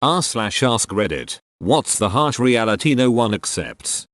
r/ask Reddit. What's the harsh reality no one accepts?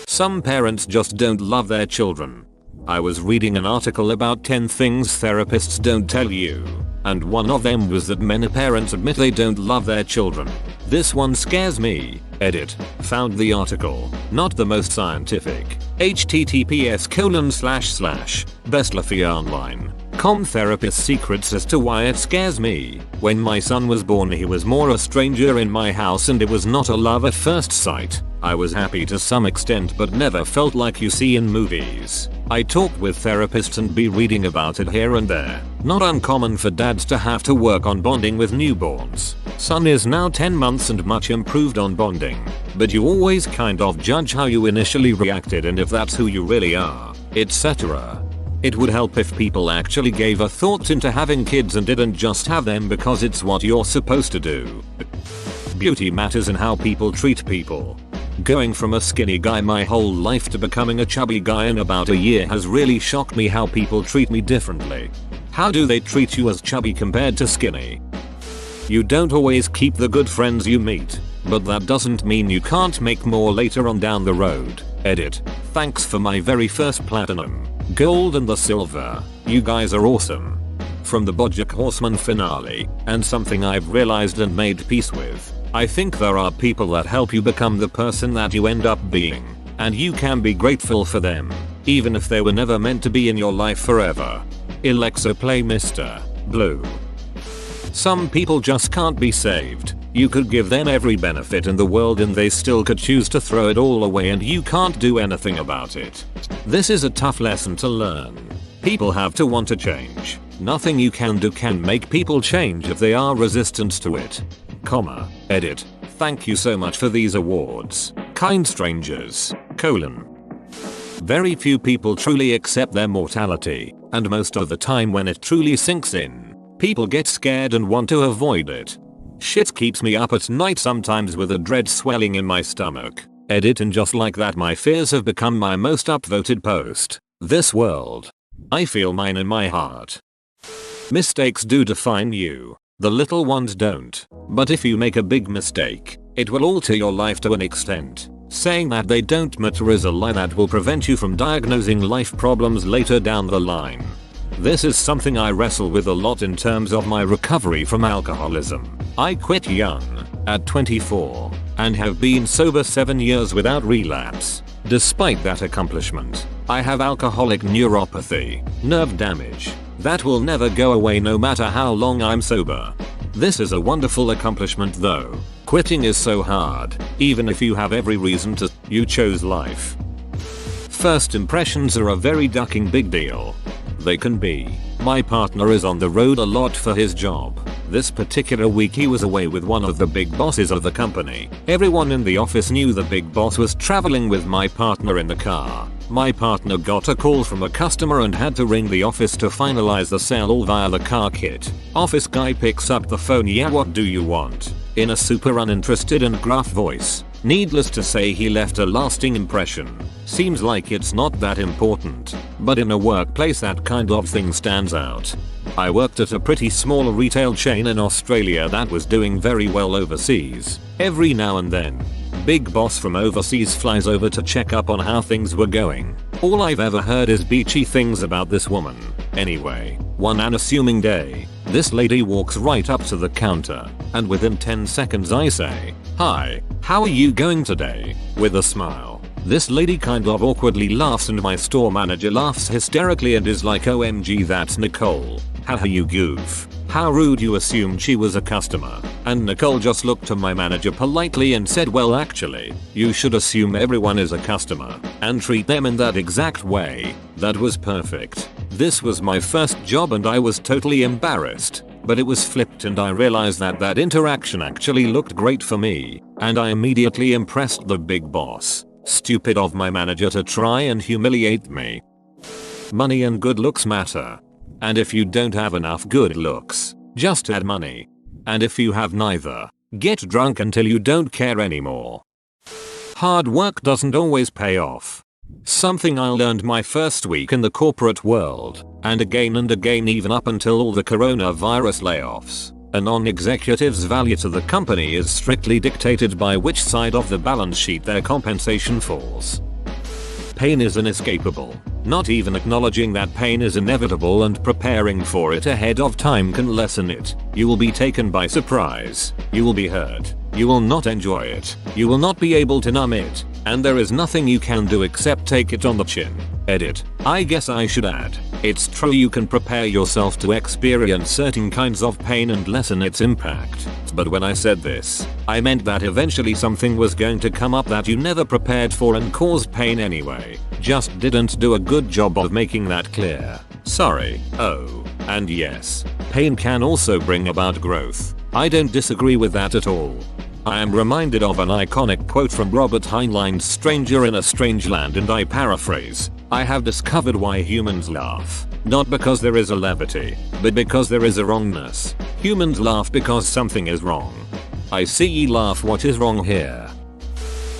Some parents just don't love their children. I was reading an article about 10 things therapists don't tell you, and one of them was that many parents admit they don't love their children. This one scares me. Edit. Found the article. Not the most scientific. https://bestlafionline.com therapist secrets as to why it scares me. When my son was born, he was more a stranger in my house and it was not a love at first sight. I was happy to some extent but never felt like you see in movies. I talked with therapists and be reading about it here and there. Not uncommon for dads to have to work on bonding with newborns. Son is now 10 months and much improved on bonding. But you always kind of judge how you initially reacted and if that's who you really are, etc. It would help if people actually gave a thought into having kids and didn't just have them because it's what you're supposed to do. Beauty matters in how people treat people. Going from a skinny guy my whole life to becoming a chubby guy in about a year has really shocked me how people treat me differently. How do they treat you as chubby compared to skinny? You don't always keep the good friends you meet, but that doesn't mean you can't make more later on down the road. Edit. Thanks for my very first platinum, gold and the silver. You guys are awesome. From the BoJack Horseman finale, and something I've realized and made peace with. I think there are people that help you become the person that you end up being, and you can be grateful for them, even if they were never meant to be in your life forever. Alexa, play Mr. Blue. Some people just can't be saved. You could give them every benefit in the world and they still could choose to throw it all away and you can't do anything about it. This is a tough lesson to learn. People have to want to change. Nothing you can do can make people change if they are resistant to it. Edit. Thank you so much for these awards, kind strangers. Very few people truly accept their mortality, and most of the time when it truly sinks in, people get scared and want to avoid it. Shit keeps me up at night sometimes with a dread swelling in my stomach. Edit, and just like that my fears have become my most upvoted post. This world. I feel mine in my heart. Mistakes do define you. The little ones don't. But if you make a big mistake, it will alter your life to an extent. Saying that they don't matter is a lie that will prevent you from diagnosing life problems later down the line. This is something I wrestle with a lot in terms of my recovery from alcoholism. I quit young, at 24, and have been sober 7 years without relapse. Despite that accomplishment, I have alcoholic neuropathy, nerve damage, that will never go away no matter how long I'm sober. This is a wonderful accomplishment though. Quitting is so hard, even if you have every reason to. You chose life. First impressions are a very ducking big deal. They can be. My partner is on the road a lot for his job. This particular week he was away with one of the big bosses of the company. Everyone in the office knew the big boss was traveling with my partner in the car. My partner got a call from a customer and had to ring the office to finalize the sale all via the car kit. Office guy picks up the phone. Yeah, what do you want? In a super uninterested and gruff voice. Needless to say, he left a lasting impression. Seems like it's not that important, but in a workplace that kind of thing stands out. I worked at a pretty small retail chain in Australia that was doing very well overseas. Every now and then, big boss from overseas flies over to check up on how things were going. All I've ever heard is beachy things about this woman. Anyway, one unassuming day, this lady walks right up to the counter, and within 10 seconds I say, "Hi, how are you going today?" with a smile. This lady kind of awkwardly laughs and my store manager laughs hysterically and is like, "OMG, that's Nicole. Haha, you goof. How rude, you assumed she was a customer." And Nicole just looked to my manager politely and said, "Well, actually, you should assume everyone is a customer and treat them in that exact way." That was perfect. This was my first job and I was totally embarrassed, but it was flipped and I realized that that interaction actually looked great for me, and I immediately impressed the big boss. Stupid of my manager to try and humiliate me. Money and good looks matter. And if you don't have enough good looks, just add money. And if you have neither, get drunk until you don't care anymore. Hard work doesn't always pay off. Something I learned my first week in the corporate world, and again even up until all the coronavirus layoffs. A non-executive's value to the company is strictly dictated by which side of the balance sheet their compensation falls. Pain is inescapable. Not even acknowledging that pain is inevitable and preparing for it ahead of time can lessen it. You will be taken by surprise. You will be hurt. You will not enjoy it. You will not be able to numb it. And there is nothing you can do except take it on the chin. Edit. I guess I should add. It's true you can prepare yourself to experience certain kinds of pain and lessen its impact. But when I said this, I meant that eventually something was going to come up that you never prepared for and cause pain anyway. Just didn't do a good job of making that clear. Sorry. Oh, and yes, pain can also bring about growth. I don't disagree with that at all. I am reminded of an iconic quote from Robert Heinlein's Stranger in a Strange Land, and I paraphrase, I have discovered why humans laugh. Not because there is a levity, but because there is a wrongness. Humans laugh because something is wrong. I see ye laugh, what is wrong here?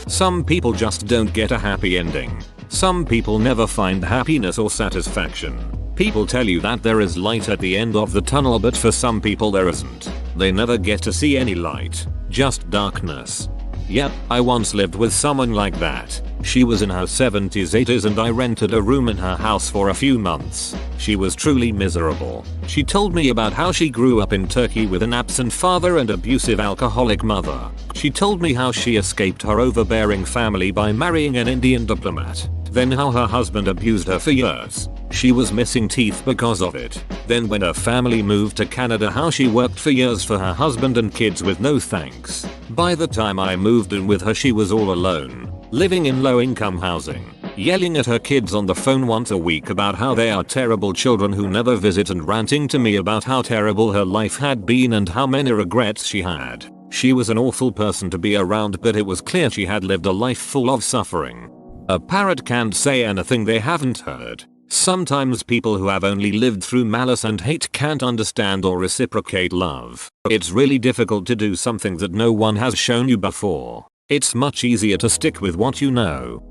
Some people just don't get a happy ending. Some people never find happiness or satisfaction. People tell you that there is light at the end of the tunnel, but for some people there isn't. They never get to see any light, just darkness. Yep, I once lived with someone like that. She was in her 70s 80s and I rented a room in her house for a few months. She was truly miserable. She told me about how she grew up in Turkey with an absent father and abusive alcoholic mother. She told me how she escaped her overbearing family by marrying an Indian diplomat. Then how her husband abused her for years. She was missing teeth because of it. Then when her family moved to Canada, how she worked for years for her husband and kids with no thanks. By the time I moved in with her, she was all alone, living in low-income housing, yelling at her kids on the phone once a week about how they are terrible children who never visit, and ranting to me about how terrible her life had been and how many regrets she had. She was an awful person to be around, but it was clear she had lived a life full of suffering. A parrot can't say anything they haven't heard. Sometimes people who have only lived through malice and hate can't understand or reciprocate love. It's really difficult to do something that no one has shown you before. It's much easier to stick with what you know.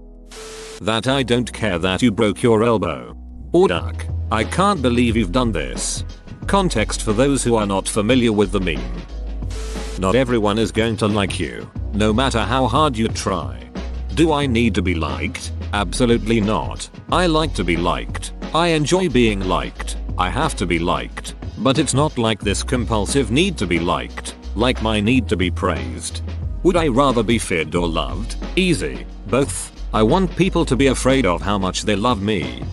That I don't care that you broke your elbow. Or duck. I can't believe you've done this. Context for those who are not familiar with the meme. Not everyone is going to like you, no matter how hard you try. Do I need to be liked? Absolutely not. I like to be liked. I enjoy being liked. I have to be liked. But it's not like this compulsive need to be liked, like my need to be praised. Would I rather be feared or loved? Easy. Both. I want people to be afraid of how much they love me.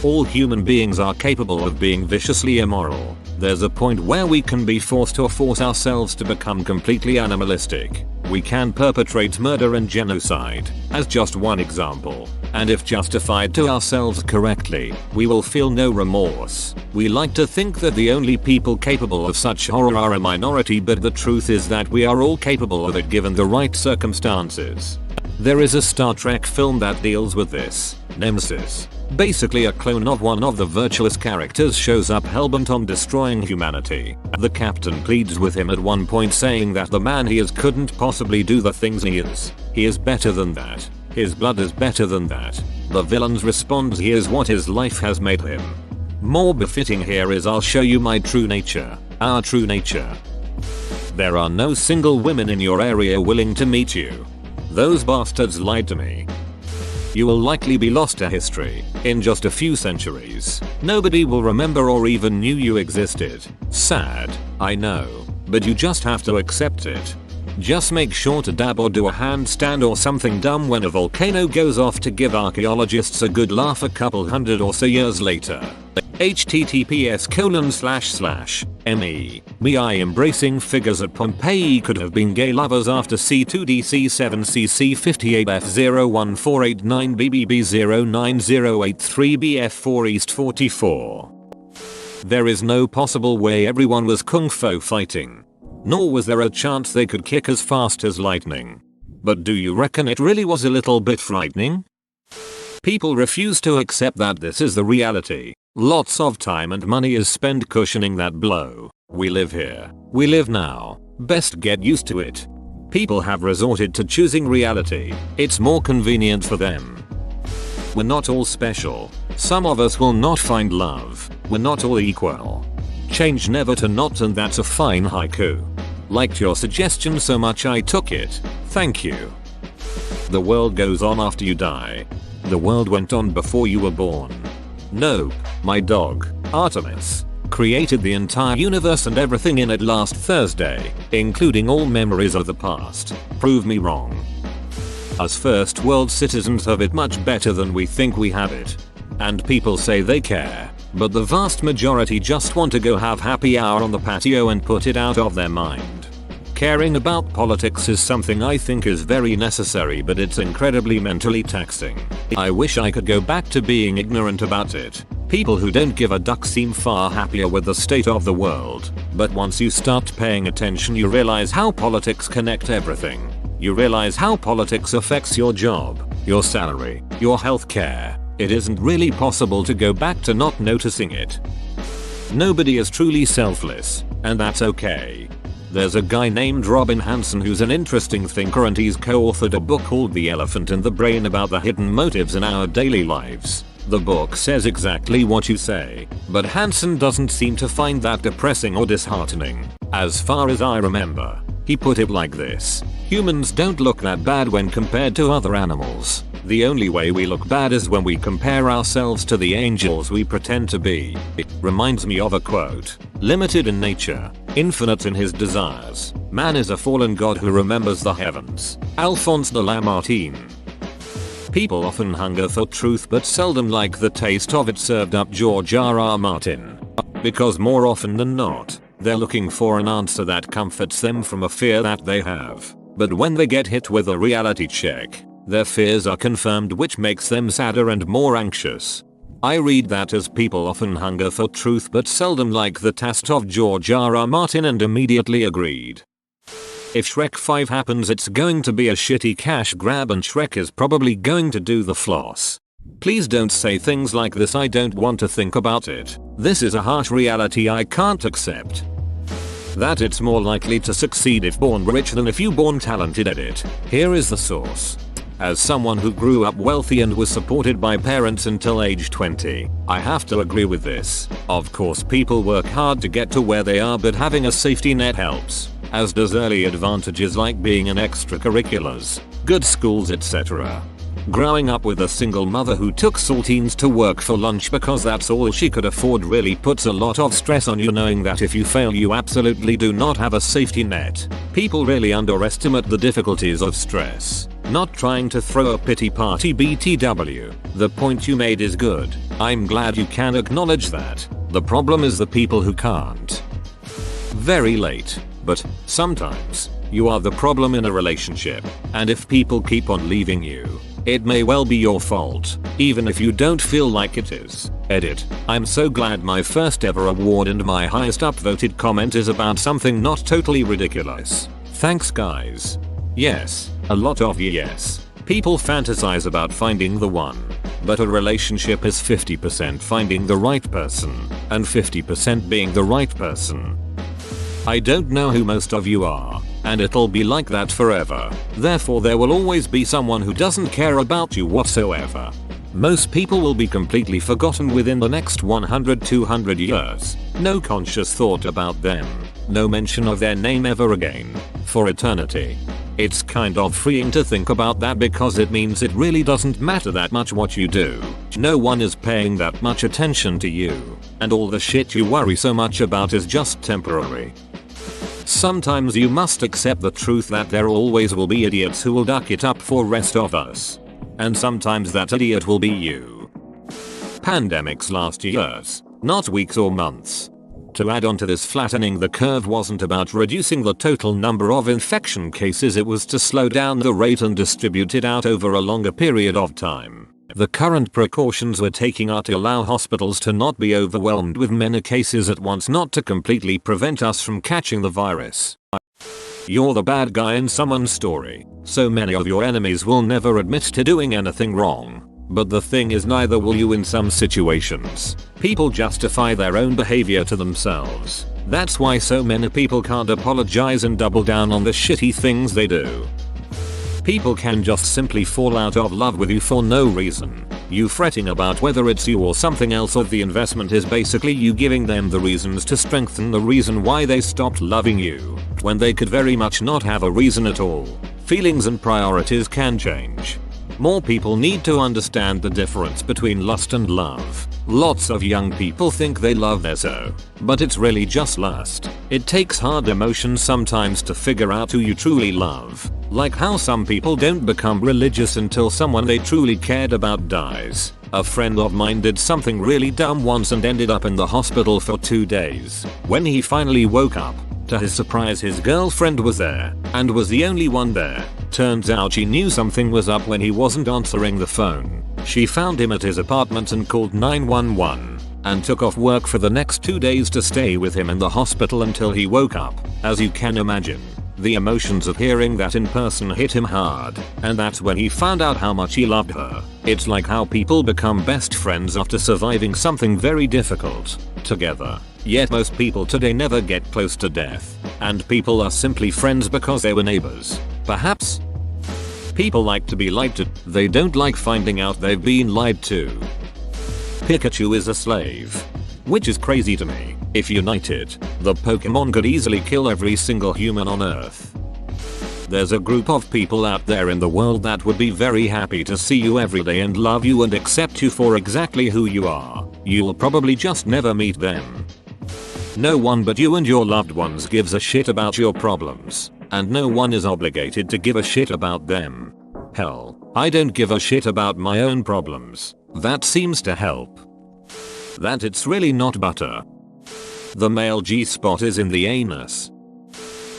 All human beings are capable of being viciously immoral. There's a point where we can be forced or force ourselves to become completely animalistic. We can perpetrate murder and genocide, as just one example. And if justified to ourselves correctly, we will feel no remorse. We like to think that the only people capable of such horror are a minority, but the truth is that we are all capable of it given the right circumstances. There is a Star Trek film that deals with this, Nemesis. Basically a clone of one of the virtuous characters shows up hellbent on destroying humanity. The captain pleads with him at one point, saying that the man he is couldn't possibly do the things he is. He is better than that. His blood is better than that. The villains respond, he is what his life has made him. More befitting here is, I'll show you my true nature. Our true nature. There are no single women in your area willing to meet you. Those bastards lied to me. You will likely be lost to history in just a few centuries. Nobody will remember or even knew you existed. Sad, I know, but you just have to accept it. Just make sure to dab or do a handstand or something dumb when a volcano goes off to give archaeologists a good laugh a couple hundred or so years later. https://me embracing figures at Pompeii could have been gay lovers after C2DC7CC58F01489BBB09083BF4 East 44. There is no possible way everyone was kung fu fighting. Nor was there a chance they could kick as fast as lightning. But do you reckon it really was a little bit frightening? People refuse to accept that this is the reality. Lots of time and money is spent cushioning that blow. We live here. We live now. Best get used to it. People have resorted to choosing reality. It's more convenient for them. We're not all special. Some of us will not find love. We're not all equal. Change never to not, and that's a fine haiku. Liked your suggestion so much I took it. Thank you. The world goes on after you die. The world went on before you were born. Nope, my dog, Artemis, created the entire universe and everything in it last Thursday, including all memories of the past. Prove me wrong. Us first world citizens have it much better than we think we have it. And people say they care, but the vast majority just want to go have happy hour on the patio and put it out of their mind. Caring about politics is something I think is very necessary, but it's incredibly mentally taxing. I wish I could go back to being ignorant about it. People who don't give a duck seem far happier with the state of the world, but once you start paying attention you realize how politics connect everything. You realize how politics affects your job, your salary, your healthcare. It isn't really possible to go back to not noticing it. Nobody is truly selfless, and that's okay. There's a guy named Robin Hanson who's an interesting thinker, and he's co-authored a book called The Elephant in the Brain about the hidden motives in our daily lives. The book says exactly what you say, but Hanson doesn't seem to find that depressing or disheartening. As far as I remember, he put it like this: humans don't look that bad when compared to other animals. The only way we look bad is when we compare ourselves to the angels we pretend to be. It reminds me of a quote: limited in nature, infinite in his desires, man is a fallen god who remembers the heavens. Alphonse de Lamartine. People often hunger for truth but seldom like the taste of it served up. George R.R. Martin. Because more often than not, they're looking for an answer that comforts them from a fear that they have. But when they get hit with a reality check, their fears are confirmed, which makes them sadder and more anxious. I read that as people often hunger for truth but seldom like the taste of George R.R. Martin, and immediately agreed. If Shrek 5 happens, it's going to be a shitty cash grab and Shrek is probably going to do the floss. Please don't say things like this. I don't want to think about it. This is a harsh reality I can't accept. That it's more likely to succeed if born rich than if you born talented. Edit. Here is the source. As someone who grew up wealthy and was supported by parents until age 20, I have to agree with this. Of course people work hard to get to where they are, but having a safety net helps, as does early advantages like being in extracurriculars, good schools, etc. Growing up with a single mother who took saltines to work for lunch because that's all she could afford really puts a lot of stress on you, knowing that if you fail you absolutely do not have a safety net. People really underestimate the difficulties of stress. Not trying to throw a pity party, BTW. The point you made is good. I'm glad you can acknowledge that. The problem is the people who can't. Very late. But sometimes you are the problem in a relationship, and if people keep on leaving you, it may well be your fault, even if you don't feel like it is. Edit. I'm so glad my first ever award and my highest upvoted comment is about something not totally ridiculous. Thanks guys. Yes, a lot of yes. People fantasize about finding the one, but a relationship is 50% finding the right person, and 50% being the right person. I don't know who most of you are, and it'll be like that forever. Therefore there will always be someone who doesn't care about you whatsoever. Most people will be completely forgotten within the next 100-200 years. No conscious thought about them. No mention of their name ever again. For eternity. It's kind of freeing to think about that, because it means it really doesn't matter that much what you do. No one is paying that much attention to you. And all the shit you worry so much about is just temporary. Sometimes you must accept the truth that there always will be idiots who will duck it up for rest of us. And sometimes that idiot will be you. Pandemics last years, not weeks or months. To add on to this, flattening the curve wasn't about reducing the total number of infection cases, it was to slow down the rate and distribute it out over a longer period of time. The current precautions we're taking are to allow hospitals to not be overwhelmed with many cases at once, not to completely prevent us from catching the virus. You're the bad guy in someone's story, so many of your enemies will never admit to doing anything wrong. But the thing is, neither will you in some situations. People justify their own behavior to themselves. That's why so many people can't apologize and double down on the shitty things they do. People can just simply fall out of love with you for no reason. You fretting about whether it's you or something else, or the investment is basically you giving them the reasons to strengthen the reason why they stopped loving you, when they could very much not have a reason at all. Feelings and priorities can change. More people need to understand the difference between lust and love. Lots of young people think they love their so, but it's really just lust. It takes hard emotion sometimes to figure out who you truly love. Like how some people don't become religious until someone they truly cared about dies. A friend of mine did something really dumb once and ended up in the hospital for 2 days. When he finally woke up, to his surprise his girlfriend was there, and was the only one there. Turns out she knew something was up when he wasn't answering the phone. She found him at his apartment and called 911, and took off work for the next 2 days to stay with him in the hospital until he woke up. As you can imagine, the emotions of hearing that in person hit him hard, and that's when he found out how much he loved her. It's like how people become best friends after surviving something very difficult together. Yet most people today never get close to death, and people are simply friends because they were neighbors. Perhaps people like to be lied to, they don't like finding out they've been lied to. Pikachu is a slave, which is crazy to me. If united, the Pokemon could easily kill every single human on Earth. There's a group of people out there in the world that would be very happy to see you every day and love you and accept you for exactly who you are. You'll probably just never meet them. No one but you and your loved ones gives a shit about your problems, and no one is obligated to give a shit about them. Hell, I don't give a shit about my own problems. That seems to help. That it's really not butter. The male G-spot is in the anus.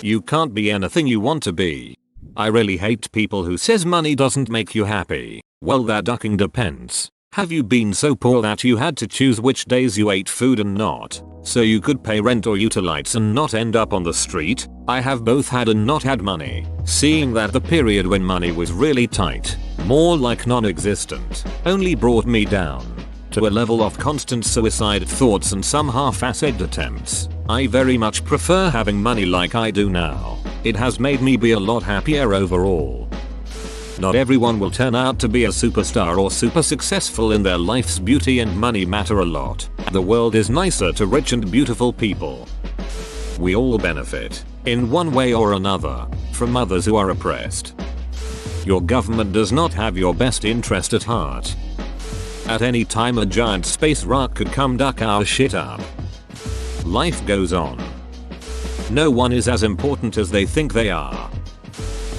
You can't be anything you want to be. I really hate people who says money doesn't make you happy. Well, that ducking depends. Have you been so poor that you had to choose which days you ate food and not, so you could pay rent or utilities and not end up on the street? I have both had and not had money. Seeing that the period when money was really tight, more like non-existent, only brought me down to a level of constant suicide thoughts and some half-assed attempts. I very much prefer having money like I do now. It has made me be a lot happier overall. Not everyone will turn out to be a superstar or super successful in their lives. Beauty and money matter a lot. The world is nicer to rich and beautiful people. We all benefit, in one way or another, from others who are oppressed. Your government does not have your best interest at heart. At any time a giant space rock could come duck our shit up. Life goes on. No one is as important as they think they are.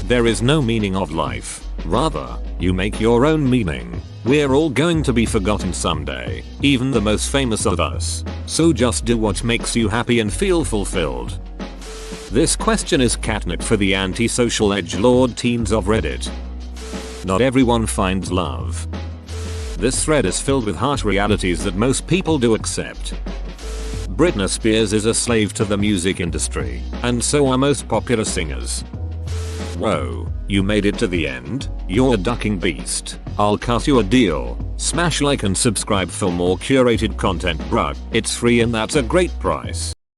There is no meaning of life. Rather, you make your own meaning. We're all going to be forgotten someday, even the most famous of us. So just do what makes you happy and feel fulfilled. This question is catnip for the anti-social edgelord teens of Reddit. Not everyone finds love. This thread is filled with harsh realities that most people do accept. Britney Spears is a slave to the music industry, and so are most popular singers. Whoa, you made it to the end? You're a ducking beast. I'll cut you a deal. Smash like and subscribe for more curated content, bruh. It's free and that's a great price.